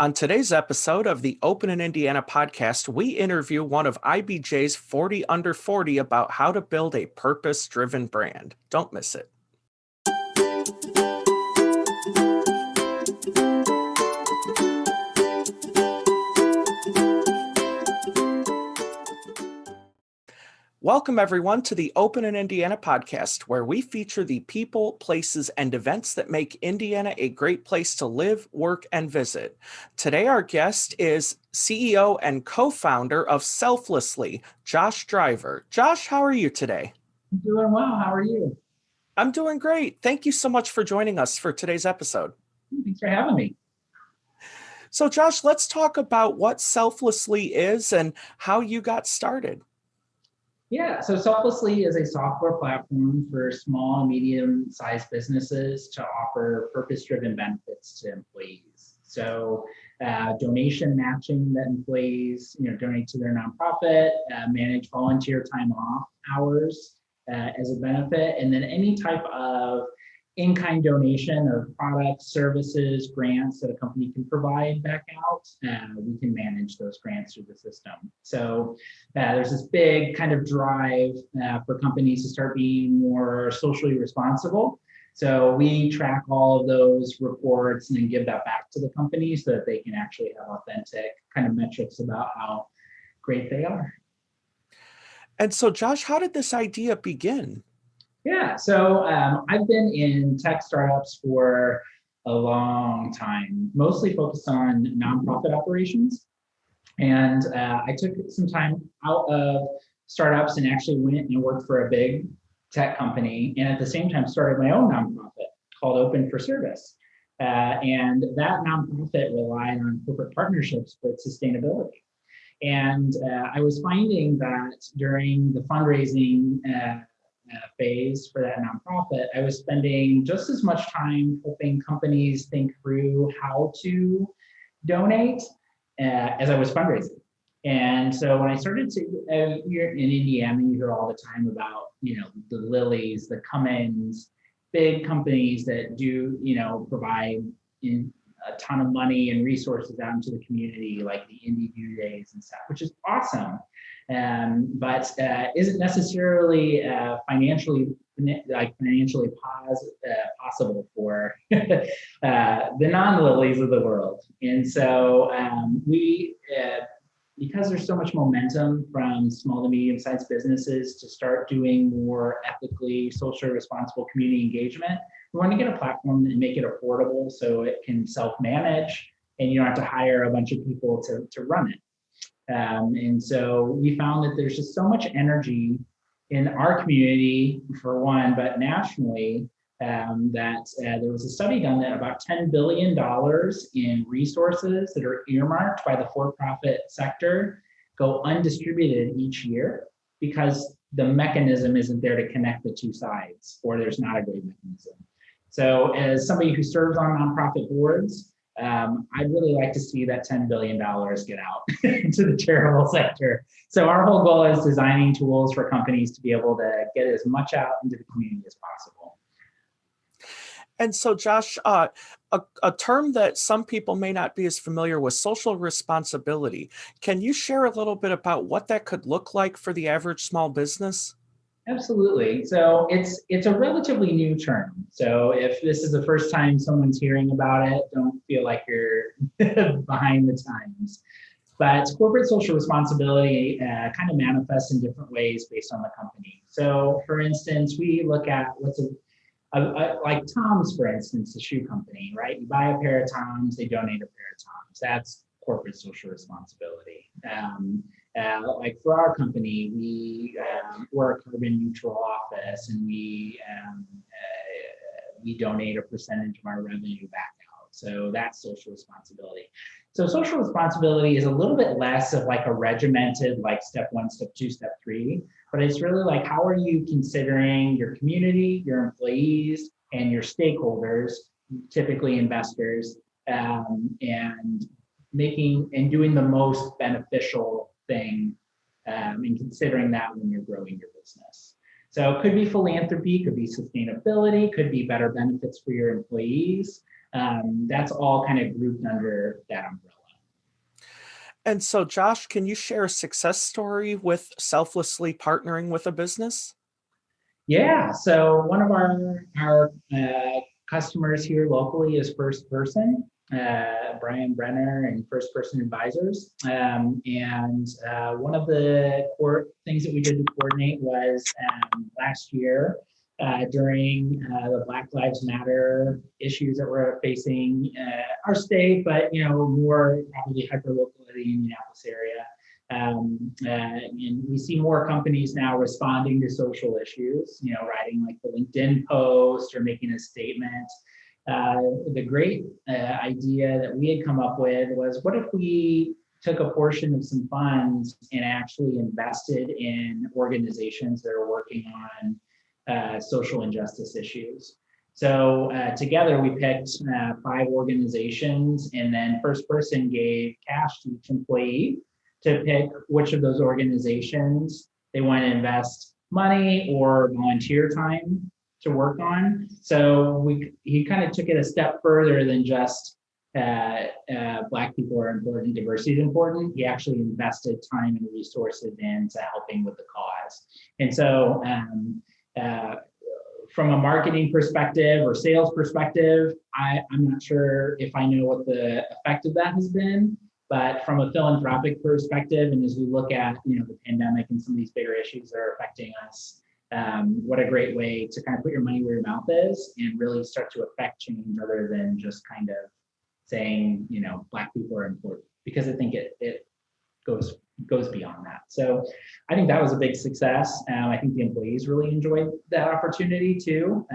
On today's episode of the Open in Indiana podcast, we interview one of IBJ's 40 under 40 about how to build a purpose-driven brand. Don't miss it. Welcome, everyone, to the Open in Indiana podcast, where we feature the people, places, and events that make Indiana a great place to live, work, and visit. Today, our guest is CEO and co-founder of Selflessly, Josh Driver. Josh, how are you today? I'm doing well. How are you? I'm doing great. Thank you so much for joining us for today's episode. Thanks for having me. So, Josh, let's talk about what Selflessly is and how you got started. Yeah, so Selflessly is a software platform for small and medium-sized businesses to offer purpose-driven benefits to employees. So donation matching that employees donate to their nonprofit, manage volunteer time off hours as a benefit, and then any type of in-kind donation of products, services, grants that a company can provide back out, we can manage those grants through the system. So there's this big kind of drive for companies to start being more socially responsible. So we track all of those reports and then give that back to the company so that they can actually have authentic kind of metrics about how great they are. And so, Josh, how did this idea begin? Yeah, so I've been in tech startups for a long time, mostly focused on nonprofit operations. And I took some time out of startups and actually went and worked for a big tech company. And at the same time, started my own nonprofit called Open for Service. And that nonprofit relied on corporate partnerships with sustainability. And I was finding that during the fundraising phase for that nonprofit, I was spending just as much time helping companies think through how to donate as I was fundraising. And so when I started to, here in Indiana, you hear all the time about, the Lillies, the Cummins, big companies that do, provide a ton of money and resources out into the community, like the Indie View Days and stuff, which is awesome. But isn't necessarily financially possible for the non-Lillies of the world. And so because there's so much momentum from small to medium-sized businesses to start doing more ethically, socially responsible community engagement, we want to get a platform and make it affordable so it can self-manage and you don't have to hire a bunch of people to run it. And so we found that there's just so much energy in our community, for one, but nationally, that there was a study done that about $10 billion in resources that are earmarked by the for-profit sector go undistributed each year because the mechanism isn't there to connect the two sides, or there's not a great mechanism. So as somebody who serves on nonprofit boards, I'd really like to see that $10 billion get out into the charitable sector. So our whole goal is designing tools for companies to be able to get as much out into the community as possible. And so, Josh, a term that some people may not be as familiar with, social responsibility. Can you share a little bit about what that could look like for the average small business? Absolutely. So it's a relatively new term. So if this is the first time someone's hearing about it, don't feel like you're behind the times. But corporate social responsibility kind of manifests in different ways based on the company. So for instance, we look at what's like Tom's, for instance, the shoe company, right? You buy a pair of Tom's, they donate a pair of Tom's. That's corporate social responsibility. Like for our company, we're a carbon neutral office, and we donate a percentage of our revenue back out. So that's social responsibility. So social responsibility is a little bit less of like a regimented, like step 1, step 2, step 3, but it's really like, how are you considering your community, your employees, and your stakeholders, typically investors, and making and doing the most beneficial thing, and considering that when you're growing your business. So it could be philanthropy, could be sustainability, could be better benefits for your employees, That's all kind of grouped under that umbrella. And so, Josh, can you share a success story with selflessly partnering with a business? Yeah, so one of our customers here locally is First Person, Brian Brenner and First Person Advisors. And one of the core things that we did to coordinate was last year during the Black Lives Matter issues that we're facing our state, but more probably hyper local in the Indianapolis area. And we see more companies now responding to social issues, writing like the LinkedIn post or making a statement. The great idea that we had come up with was, what if we took a portion of some funds and actually invested in organizations that are working on social injustice issues? So together we picked 5 organizations, and then First Person gave cash to each employee to pick which of those organizations they want to invest money or volunteer time to work on. So he kind of took it a step further than just Black people are important, diversity is important. He actually invested time and resources into helping with the cause. And so from a marketing perspective or sales perspective, I'm not sure if I know what the effect of that has been. But from a philanthropic perspective, and as we look at the pandemic and some of these bigger issues that are affecting us, what a great way to kind of put your money where your mouth is and really start to affect change, other than just kind of saying Black people are important, because I think it goes beyond that. So I think that was a big success. I think the employees really enjoyed that opportunity too,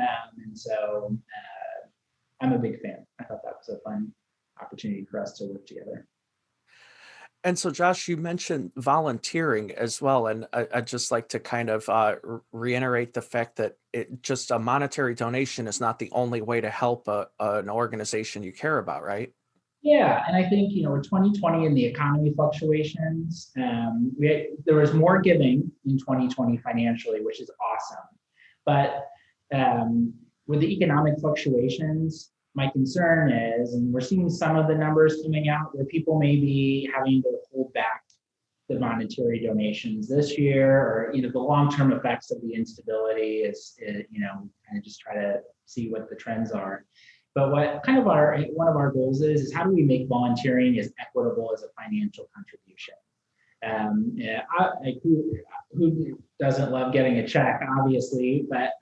and so I'm a big fan. I thought that was a fun opportunity for us to work together. And so, Josh, you mentioned volunteering as well, and I'd just like to kind of reiterate the fact that just a monetary donation is not the only way to help an organization you care about, right? Yeah, and I think with 2020 and the economy fluctuations, there was more giving in 2020 financially, which is awesome. But with the economic fluctuations, my concern is, and we're seeing some of the numbers coming out where people may be having to hold back the monetary donations this year, or the long-term effects of the instability is kind of just try to see what the trends are. But what kind of one of our goals is how do we make volunteering as equitable as a financial contribution? Who doesn't love getting a check, obviously, but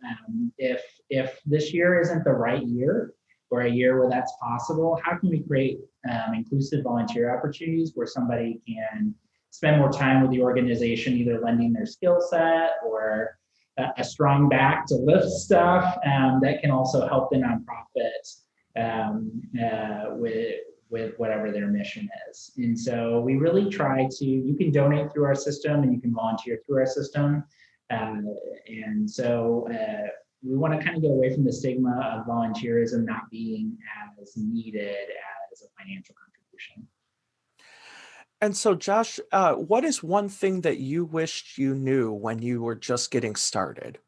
if this year isn't the right year, or a year where that's possible, how can we create inclusive volunteer opportunities where somebody can spend more time with the organization, either lending their skill set or a strong back to lift stuff that can also help the nonprofit with whatever their mission is. And so we really try to, you can donate through our system and you can volunteer through our system. And so we want to kind of get away from the stigma of volunteerism not being as needed as a financial contribution. And so, Josh, what is one thing that you wished you knew when you were just getting started?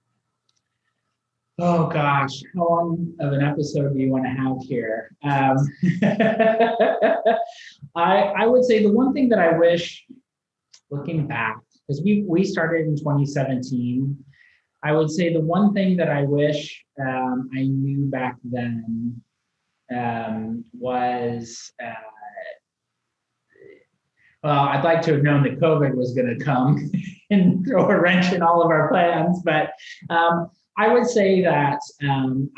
Oh gosh, how long of an episode do you want to have here? I would say the one thing that I wish, looking back, because we started in 2017, I would say the one thing that I wish I knew back then was, well, I'd like to have known that COVID was going to come and throw a wrench in all of our plans. But I would say that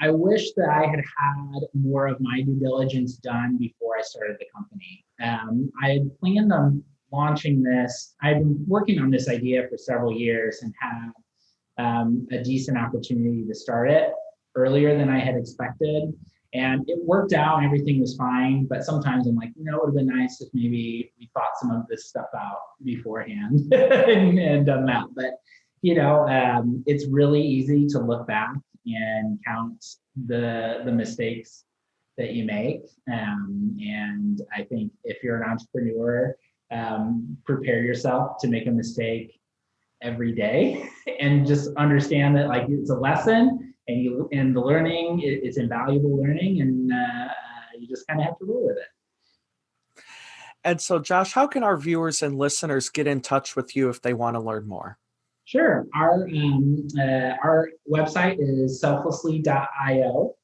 I wish that I had had more of my due diligence done before I started the company. I had planned on launching this. I've been working on this idea for several years and had a decent opportunity to start it earlier than I had expected. And it worked out and everything was fine. But sometimes I'm like, it would have been nice if maybe we thought some of this stuff out beforehand and done that. But, it's really easy to look back and count the mistakes that you make. And I think if you're an entrepreneur, prepare yourself to make a mistake every day and just understand that it's a lesson, and the learning, it's invaluable learning, and you just kind of have to roll with it. And so, Josh, how can our viewers and listeners get in touch with you if they want to learn more? Sure. Our website is selflessly.io.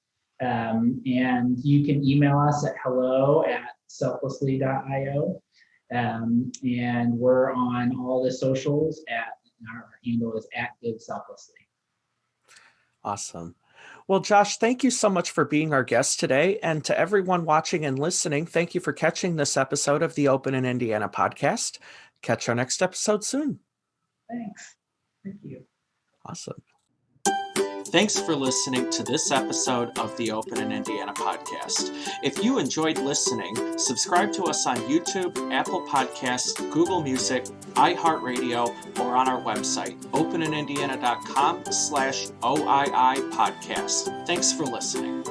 And you can email us at hello@selflessly.io. And we're on all the socials our handle is @giveselflessly. Awesome. Well, Josh, thank you so much for being our guest today. And to everyone watching and listening, thank you for catching this episode of the Open in Indiana podcast. Catch our next episode soon. Thanks. Thank you. Awesome. Thanks for listening to this episode of the Open in Indiana podcast. If you enjoyed listening, subscribe to us on YouTube, Apple Podcasts, Google Music, iHeartRadio, or on our website, openindiana.com/OII podcast. Thanks for listening.